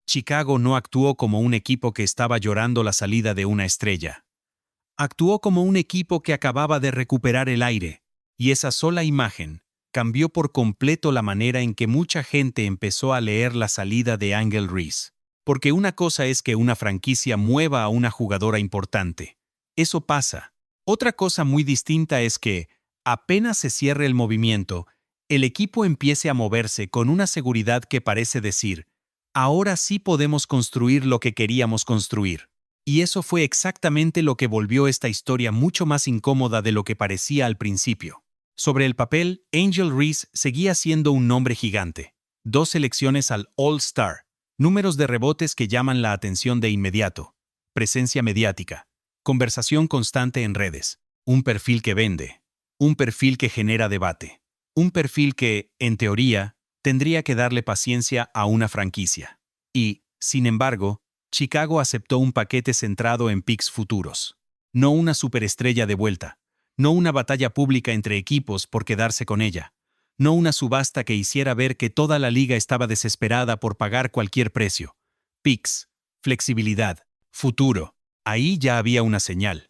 Chicago no actuó como un equipo que estaba llorando la salida de una estrella. Actuó como un equipo que acababa de recuperar el aire, y esa sola imagen cambió por completo la manera en que mucha gente empezó a leer la salida de Angel Reese. Porque una cosa es que una franquicia mueva a una jugadora importante. Eso pasa. Otra cosa muy distinta es que, apenas se cierre el movimiento, el equipo empiece a moverse con una seguridad que parece decir, ahora sí podemos construir lo que queríamos construir. Y eso fue exactamente lo que volvió esta historia mucho más incómoda de lo que parecía al principio. Sobre el papel, Angel Reese seguía siendo un nombre gigante. 2 selecciones al All-Star, números de rebotes que llaman la atención de inmediato, presencia mediática, conversación constante en redes, un perfil que vende, un perfil que genera debate, un perfil que, en teoría, tendría que darle paciencia a una franquicia. Y, sin embargo, Chicago aceptó un paquete centrado en picks futuros. No una superestrella de vuelta, no una batalla pública entre equipos por quedarse con ella, no una subasta que hiciera ver que toda la liga estaba desesperada por pagar cualquier precio. Picks, flexibilidad, futuro. Ahí ya había una señal.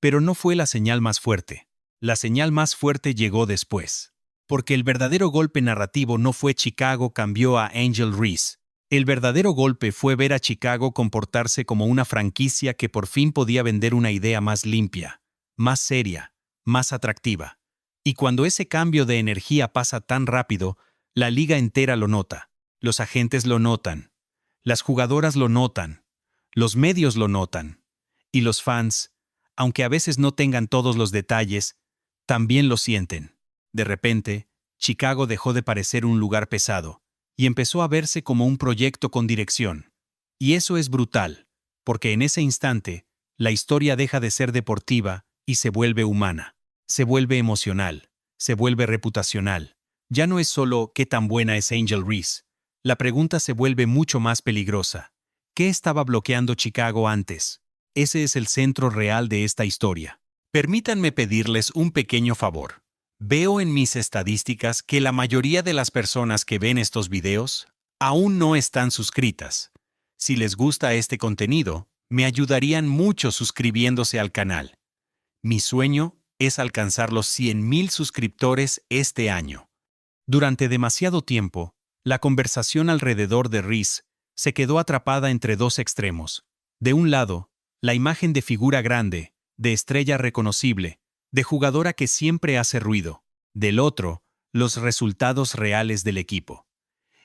Pero no fue la señal más fuerte. La señal más fuerte llegó después. Porque el verdadero golpe narrativo no fue Chicago cambió a Angel Reese. El verdadero golpe fue ver a Chicago comportarse como una franquicia que por fin podía vender una idea más limpia, más seria, más atractiva. Y cuando ese cambio de energía pasa tan rápido, la liga entera lo nota. Los agentes lo notan. Las jugadoras lo notan. Los medios lo notan. Y los fans, aunque a veces no tengan todos los detalles, también lo sienten. De repente, Chicago dejó de parecer un lugar pesado y empezó a verse como un proyecto con dirección. Y eso es brutal, porque en ese instante, la historia deja de ser deportiva y se vuelve humana. Se vuelve emocional, se vuelve reputacional. Ya no es solo qué tan buena es Angel Reese. La pregunta se vuelve mucho más peligrosa. ¿Qué estaba bloqueando Chicago antes? Ese es el centro real de esta historia. Permítanme pedirles un pequeño favor. Veo en mis estadísticas que la mayoría de las personas que ven estos videos aún no están suscritas. Si les gusta este contenido, me ayudarían mucho suscribiéndose al canal. Mi sueño es alcanzar los 100,000 suscriptores este año. Durante demasiado tiempo, la conversación alrededor de Reese se quedó atrapada entre 2 extremos. De un lado, la imagen de figura grande, de estrella reconocible, de jugadora que siempre hace ruido. Del otro, los resultados reales del equipo.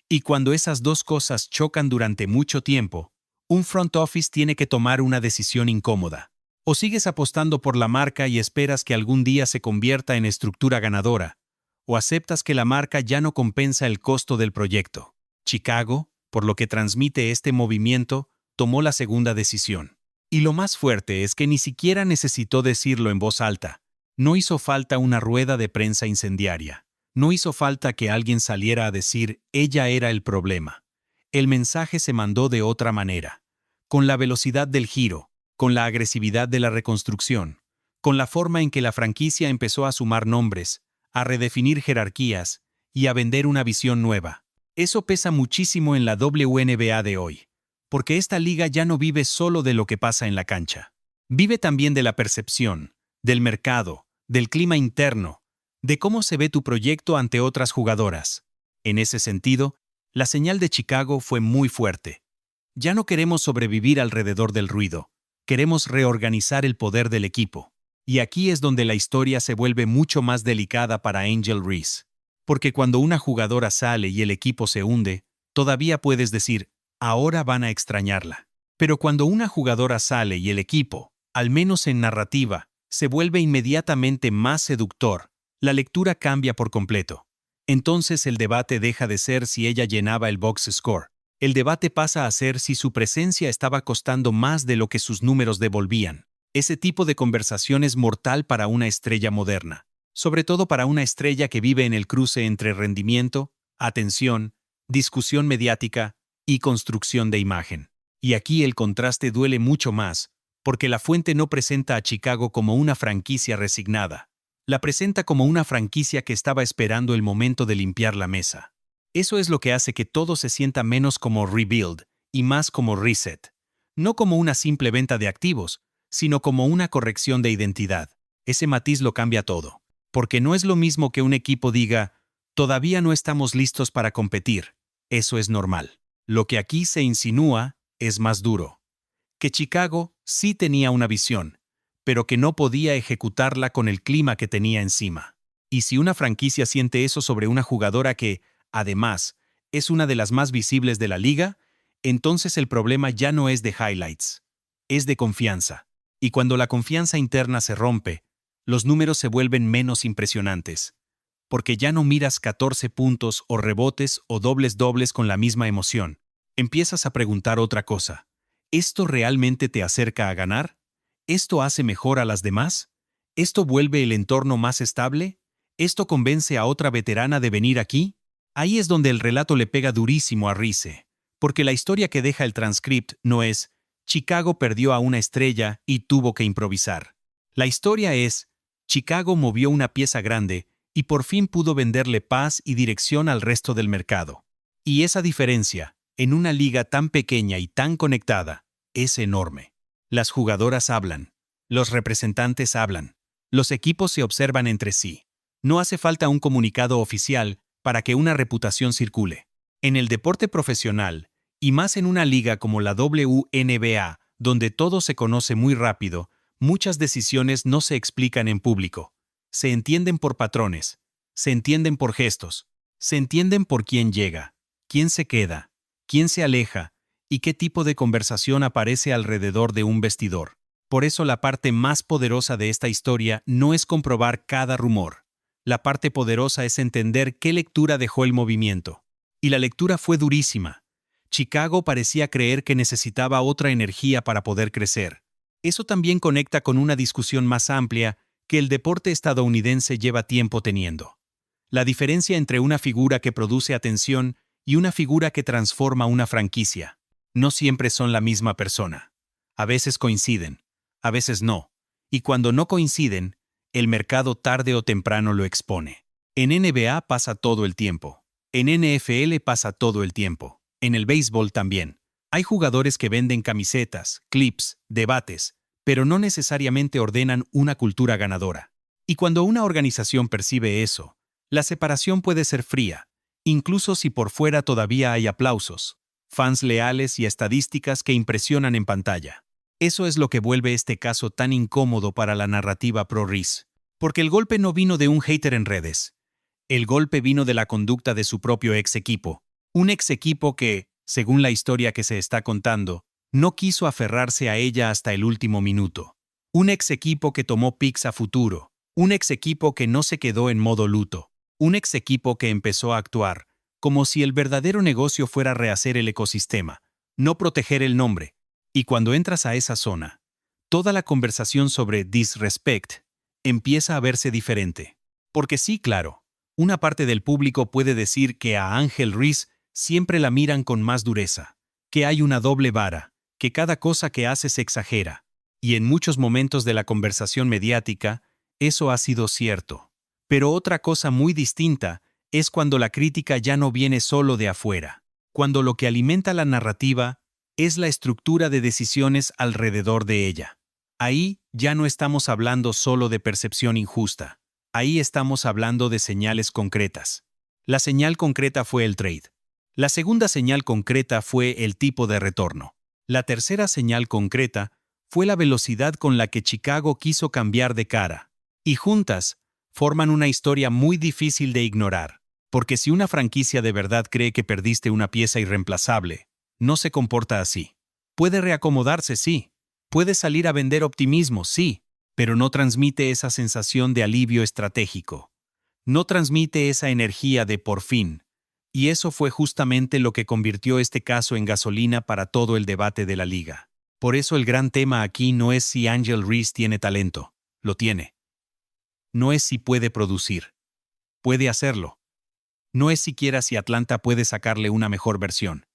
Y cuando esas 2 cosas chocan durante mucho tiempo, un front office tiene que tomar una decisión incómoda. O sigues apostando por la marca y esperas que algún día se convierta en estructura ganadora, o aceptas que la marca ya no compensa el costo del proyecto. Chicago, por lo que transmite este movimiento, tomó la segunda decisión. Y lo más fuerte es que ni siquiera necesitó decirlo en voz alta. No hizo falta una rueda de prensa incendiaria. No hizo falta que alguien saliera a decir, ella era el problema. El mensaje se mandó de otra manera. Con la velocidad del giro, con la agresividad de la reconstrucción, con la forma en que la franquicia empezó a sumar nombres, a redefinir jerarquías y a vender una visión nueva. Eso pesa muchísimo en la WNBA de hoy, porque esta liga ya no vive solo de lo que pasa en la cancha. Vive también de la percepción, del mercado, del clima interno, de cómo se ve tu proyecto ante otras jugadoras. En ese sentido, la señal de Chicago fue muy fuerte. Ya no queremos sobrevivir alrededor del ruido, queremos reorganizar el poder del equipo. Y aquí es donde la historia se vuelve mucho más delicada para Angel Reese. Porque cuando una jugadora sale y el equipo se hunde, todavía puedes decir, ahora van a extrañarla. Pero cuando una jugadora sale y el equipo, al menos en narrativa, se vuelve inmediatamente más seductor, la lectura cambia por completo. Entonces el debate deja de ser si ella llenaba el box score. El debate pasa a ser si su presencia estaba costando más de lo que sus números devolvían. Ese tipo de conversación es mortal para una estrella moderna, sobre todo para una estrella que vive en el cruce entre rendimiento, atención, discusión mediática y construcción de imagen. Y aquí el contraste duele mucho más, porque la fuente no presenta a Chicago como una franquicia resignada. La presenta como una franquicia que estaba esperando el momento de limpiar la mesa. Eso es lo que hace que todo se sienta menos como rebuild y más como reset. No como una simple venta de activos, sino como una corrección de identidad. Ese matiz lo cambia todo. Porque no es lo mismo que un equipo diga, todavía no estamos listos para competir. Eso es normal. Lo que aquí se insinúa es más duro. Que Chicago sí tenía una visión, pero que no podía ejecutarla con el clima que tenía encima. Y si una franquicia siente eso sobre una jugadora que, además, es una de las más visibles de la liga, entonces el problema ya no es de highlights, es de confianza. Y cuando la confianza interna se rompe, los números se vuelven menos impresionantes. Porque ya no miras 14 puntos o rebotes o dobles con la misma emoción. Empiezas a preguntar otra cosa. ¿Esto realmente te acerca a ganar? ¿Esto hace mejor a las demás? ¿Esto vuelve el entorno más estable? ¿Esto convence a otra veterana de venir aquí? Ahí es donde el relato le pega durísimo a Rice, porque la historia que deja el transcript no es Chicago perdió a una estrella y tuvo que improvisar. La historia es Chicago movió una pieza grande y por fin pudo venderle paz y dirección al resto del mercado. Y esa diferencia, en una liga tan pequeña y tan conectada, es enorme. Las jugadoras hablan, los representantes hablan, los equipos se observan entre sí. No hace falta un comunicado oficial para que una reputación circule. En el deporte profesional, y más en una liga como la WNBA, donde todo se conoce muy rápido, muchas decisiones no se explican en público. Se entienden por patrones, se entienden por gestos, se entienden por quién llega, quién se queda, quién se aleja y qué tipo de conversación aparece alrededor de un vestidor. Por eso la parte más poderosa de esta historia no es comprobar cada rumor. La parte poderosa es entender qué lectura dejó el movimiento. Y la lectura fue durísima. Chicago parecía creer que necesitaba otra energía para poder crecer. Eso también conecta con una discusión más amplia que el deporte estadounidense lleva tiempo teniendo. La diferencia entre una figura que produce atención y una figura que transforma una franquicia. No siempre son la misma persona. A veces coinciden, a veces no. Y cuando no coinciden, el mercado tarde o temprano lo expone. En NBA pasa todo el tiempo. En NFL pasa todo el tiempo. En el béisbol también. Hay jugadores que venden camisetas, clips, debates, pero no necesariamente ordenan una cultura ganadora. Y cuando una organización percibe eso, la separación puede ser fría, incluso si por fuera todavía hay aplausos, fans leales y estadísticas que impresionan en pantalla. Eso es lo que vuelve este caso tan incómodo para la narrativa pro-Rice. Porque el golpe no vino de un hater en redes. El golpe vino de la conducta de su propio ex equipo. Un ex equipo que, según la historia que se está contando, no quiso aferrarse a ella hasta el último minuto. Un ex equipo que tomó picks a futuro. Un ex equipo que no se quedó en modo luto. Un ex equipo que empezó a actuar como si el verdadero negocio fuera rehacer el ecosistema, no proteger el nombre. Y cuando entras a esa zona, toda la conversación sobre disrespect empieza a verse diferente. Porque sí, claro, una parte del público puede decir que a Angel Reese siempre la miran con más dureza, que hay una doble vara, que cada cosa que hace se exagera. Y en muchos momentos de la conversación mediática, eso ha sido cierto. Pero otra cosa muy distinta es cuando la crítica ya no viene solo de afuera, cuando lo que alimenta la narrativa es la estructura de decisiones alrededor de ella. Ahí ya no estamos hablando solo de percepción injusta, ahí estamos hablando de señales concretas. La señal concreta fue el trade. La segunda señal concreta fue el tipo de retorno. La tercera señal concreta fue la velocidad con la que Chicago quiso cambiar de cara. Y juntas, forman una historia muy difícil de ignorar. Porque si una franquicia de verdad cree que perdiste una pieza irreemplazable, no se comporta así. Puede reacomodarse, sí. Puede salir a vender optimismo, sí. Pero no transmite esa sensación de alivio estratégico. No transmite esa energía de por fin. Y eso fue justamente lo que convirtió este caso en gasolina para todo el debate de la liga. Por eso el gran tema aquí no es si Angel Reese tiene talento. Lo tiene. No es si puede producir. Puede hacerlo. No es siquiera si Atlanta puede sacarle una mejor versión.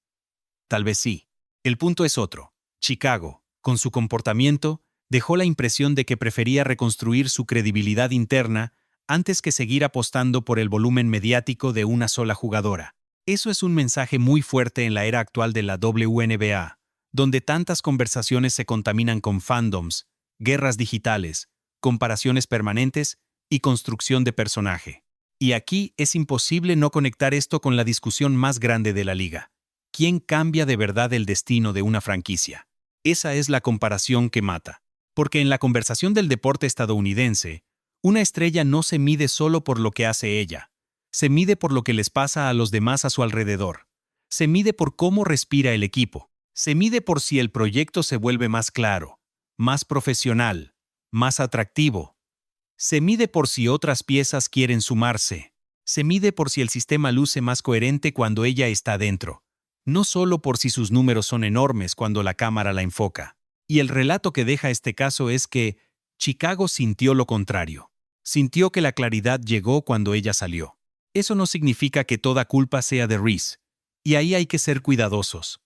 Tal vez sí. El punto es otro. Chicago, con su comportamiento, dejó la impresión de que prefería reconstruir su credibilidad interna antes que seguir apostando por el volumen mediático de una sola jugadora. Eso es un mensaje muy fuerte en la era actual de la WNBA, donde tantas conversaciones se contaminan con fandoms, guerras digitales, comparaciones permanentes y construcción de personaje. Y aquí es imposible no conectar esto con la discusión más grande de la liga. ¿Quién cambia de verdad el destino de una franquicia? Esa es la comparación que mata. Porque en la conversación del deporte estadounidense, una estrella no se mide solo por lo que hace ella. Se mide por lo que les pasa a los demás a su alrededor. Se mide por cómo respira el equipo. Se mide por si el proyecto se vuelve más claro, más profesional, más atractivo. Se mide por si otras piezas quieren sumarse. Se mide por si el sistema luce más coherente cuando ella está dentro. No solo por si sus números son enormes cuando la cámara la enfoca. Y el relato que deja este caso es que Chicago sintió lo contrario. Sintió que la claridad llegó cuando ella salió. Eso no significa que toda culpa sea de Reese. Y ahí hay que ser cuidadosos.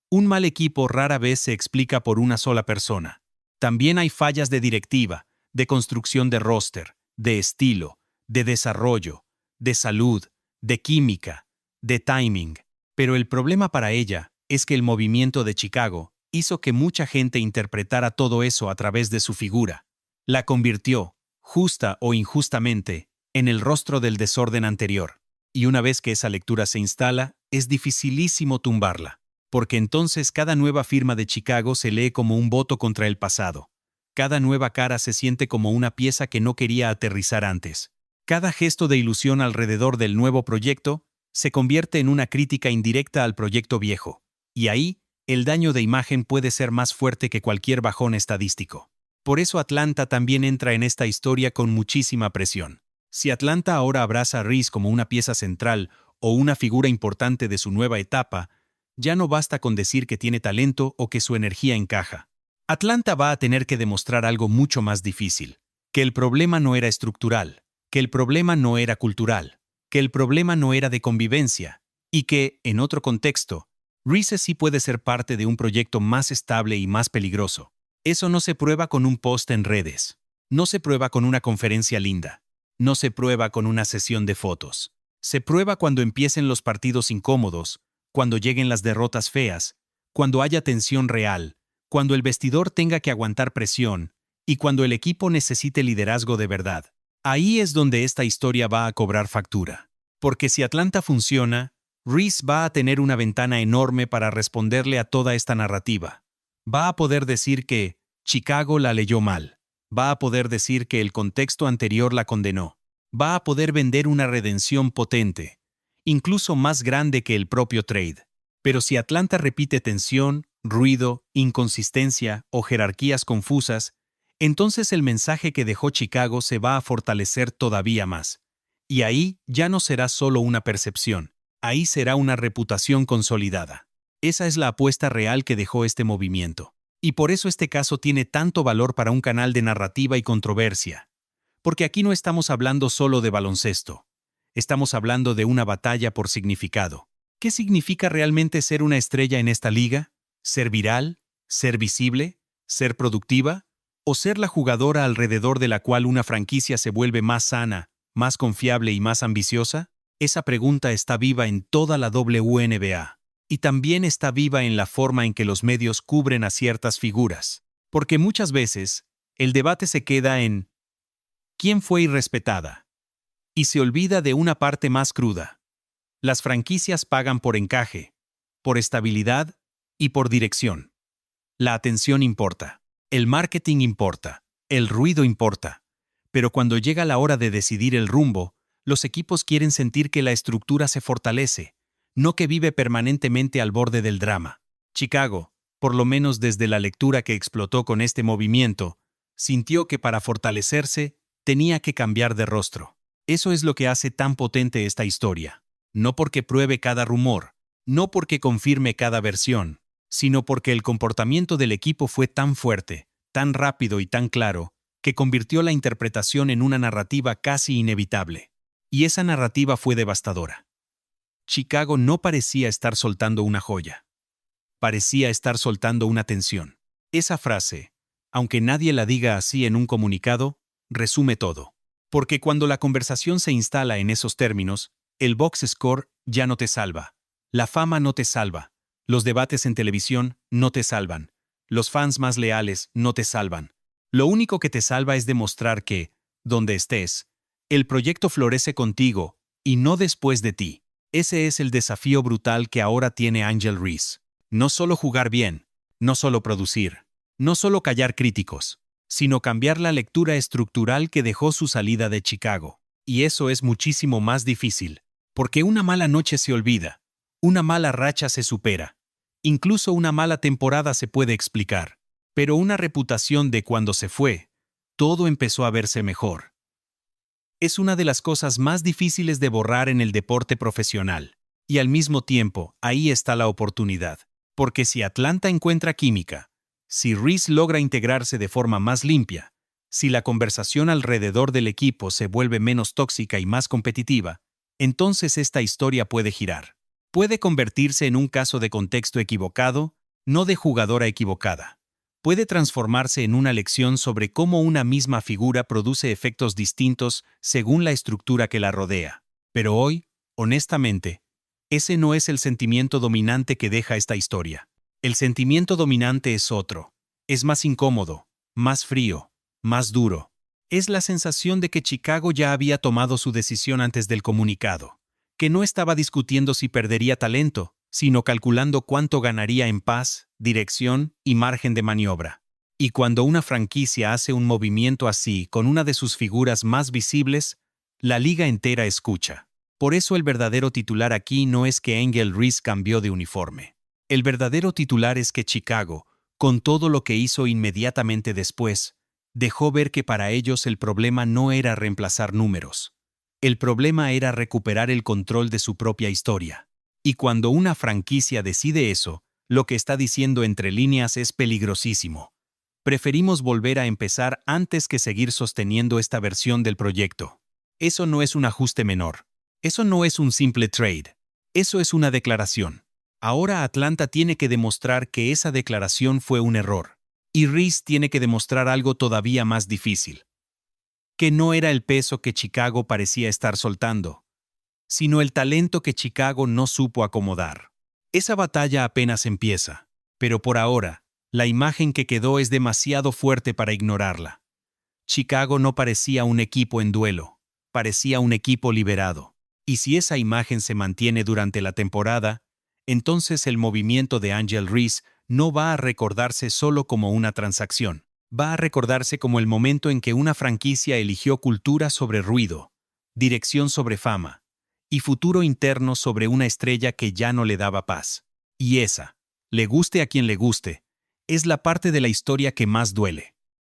Un mal equipo rara vez se explica por una sola persona. También hay fallas de directiva, de construcción de roster, de estilo, de desarrollo, de salud, de química, de timing. Pero el problema para ella es que el movimiento de Chicago hizo que mucha gente interpretara todo eso a través de su figura. La convirtió, justa o injustamente, en el rostro del desorden anterior. Y una vez que esa lectura se instala, es dificilísimo tumbarla, porque entonces cada nueva firma de Chicago se lee como un voto contra el pasado. Cada nueva cara se siente como una pieza que no quería aterrizar antes. Cada gesto de ilusión alrededor del nuevo proyecto se convierte en una crítica indirecta al proyecto viejo. Y ahí, el daño de imagen puede ser más fuerte que cualquier bajón estadístico. Por eso Atlanta también entra en esta historia con muchísima presión. Si Atlanta ahora abraza a Reese como una pieza central o una figura importante de su nueva etapa, ya no basta con decir que tiene talento o que su energía encaja. Atlanta va a tener que demostrar algo mucho más difícil, que el problema no era estructural, que el problema no era cultural, que el problema no era de convivencia, y que, en otro contexto, Reese sí puede ser parte de un proyecto más estable y más peligroso. Eso no se prueba con un post en redes, no se prueba con una conferencia linda, no se prueba con una sesión de fotos. Se prueba cuando empiecen los partidos incómodos, cuando lleguen las derrotas feas, cuando haya tensión real, cuando el vestidor tenga que aguantar presión y cuando el equipo necesite liderazgo de verdad. Ahí es donde esta historia va a cobrar factura. Porque si Atlanta funciona, Reese va a tener una ventana enorme para responderle a toda esta narrativa. Va a poder decir que Chicago la leyó mal. Va a poder decir que el contexto anterior la condenó. Va a poder vender una redención potente, incluso más grande que el propio trade. Pero si Atlanta repite tensión, ruido, inconsistencia o jerarquías confusas, entonces el mensaje que dejó Chicago se va a fortalecer todavía más. Y ahí ya no será solo una percepción, ahí será una reputación consolidada. Esa es la apuesta real que dejó este movimiento. Y por eso este caso tiene tanto valor para un canal de narrativa y controversia. Porque aquí no estamos hablando solo de baloncesto. Estamos hablando de una batalla por significado. ¿Qué significa realmente ser una estrella en esta liga? ¿Ser viral? ¿Ser visible? ¿Ser productiva? ¿O ser la jugadora alrededor de la cual una franquicia se vuelve más sana, más confiable y más ambiciosa? Esa pregunta está viva en toda la WNBA. Y también está viva en la forma en que los medios cubren a ciertas figuras. Porque muchas veces, el debate se queda en ¿quién fue irrespetada? Y se olvida de una parte más cruda. Las franquicias pagan por encaje, por estabilidad y por dirección. La atención importa, el marketing importa, el ruido importa. Pero cuando llega la hora de decidir el rumbo, los equipos quieren sentir que la estructura se fortalece, no que vive permanentemente al borde del drama. Chicago, por lo menos desde la lectura que explotó con este movimiento, sintió que para fortalecerse tenía que cambiar de rostro. Eso es lo que hace tan potente esta historia. No porque pruebe cada rumor, no porque confirme cada versión, sino porque el comportamiento del equipo fue tan fuerte, tan rápido y tan claro, que convirtió la interpretación en una narrativa casi inevitable. Y esa narrativa fue devastadora. Chicago no parecía estar soltando una joya. Parecía estar soltando una tensión. Esa frase, aunque nadie la diga así en un comunicado, resume todo. Porque cuando la conversación se instala en esos términos, el box score ya no te salva. La fama no te salva. Los debates en televisión no te salvan. Los fans más leales no te salvan. Lo único que te salva es demostrar que, donde estés, el proyecto florece contigo y no después de ti. Ese es el desafío brutal que ahora tiene Angel Reese. No solo jugar bien, no solo producir, no solo callar críticos, sino cambiar la lectura estructural que dejó su salida de Chicago. Y eso es muchísimo más difícil, porque una mala noche se olvida, una mala racha se supera, incluso una mala temporada se puede explicar, pero una reputación de cuando se fue, todo empezó a verse mejor. Es una de las cosas más difíciles de borrar en el deporte profesional, y al mismo tiempo, ahí está la oportunidad, porque si Atlanta encuentra química, si Reese logra integrarse de forma más limpia, si la conversación alrededor del equipo se vuelve menos tóxica y más competitiva, entonces esta historia puede girar. Puede convertirse en un caso de contexto equivocado, no de jugadora equivocada. Puede transformarse en una lección sobre cómo una misma figura produce efectos distintos según la estructura que la rodea. Pero hoy, honestamente, ese no es el sentimiento dominante que deja esta historia. El sentimiento dominante es otro. Es más incómodo, más frío, más duro. Es la sensación de que Chicago ya había tomado su decisión antes del comunicado, que no estaba discutiendo si perdería talento, sino calculando cuánto ganaría en paz, dirección y margen de maniobra. Y cuando una franquicia hace un movimiento así con una de sus figuras más visibles, la liga entera escucha. Por eso el verdadero titular aquí no es que Angel Reese cambió de uniforme. El verdadero titular es que Chicago, con todo lo que hizo inmediatamente después, dejó ver que para ellos el problema no era reemplazar números. El problema era recuperar el control de su propia historia. Y cuando una franquicia decide eso, lo que está diciendo entre líneas es peligrosísimo. Preferimos volver a empezar antes que seguir sosteniendo esta versión del proyecto. Eso no es un ajuste menor. Eso no es un simple trade. Eso es una declaración. Ahora Atlanta tiene que demostrar que esa declaración fue un error. Y Reese tiene que demostrar algo todavía más difícil. Que no era el peso que Chicago parecía estar soltando, sino el talento que Chicago no supo acomodar. Esa batalla apenas empieza, pero por ahora, la imagen que quedó es demasiado fuerte para ignorarla. Chicago no parecía un equipo en duelo, parecía un equipo liberado. Y si esa imagen se mantiene durante la temporada, entonces el movimiento de Angel Reese no va a recordarse solo como una transacción. Va a recordarse como el momento en que una franquicia eligió cultura sobre ruido, dirección sobre fama, y futuro interno sobre una estrella que ya no le daba paz. Y esa, le guste a quien le guste, es la parte de la historia que más duele.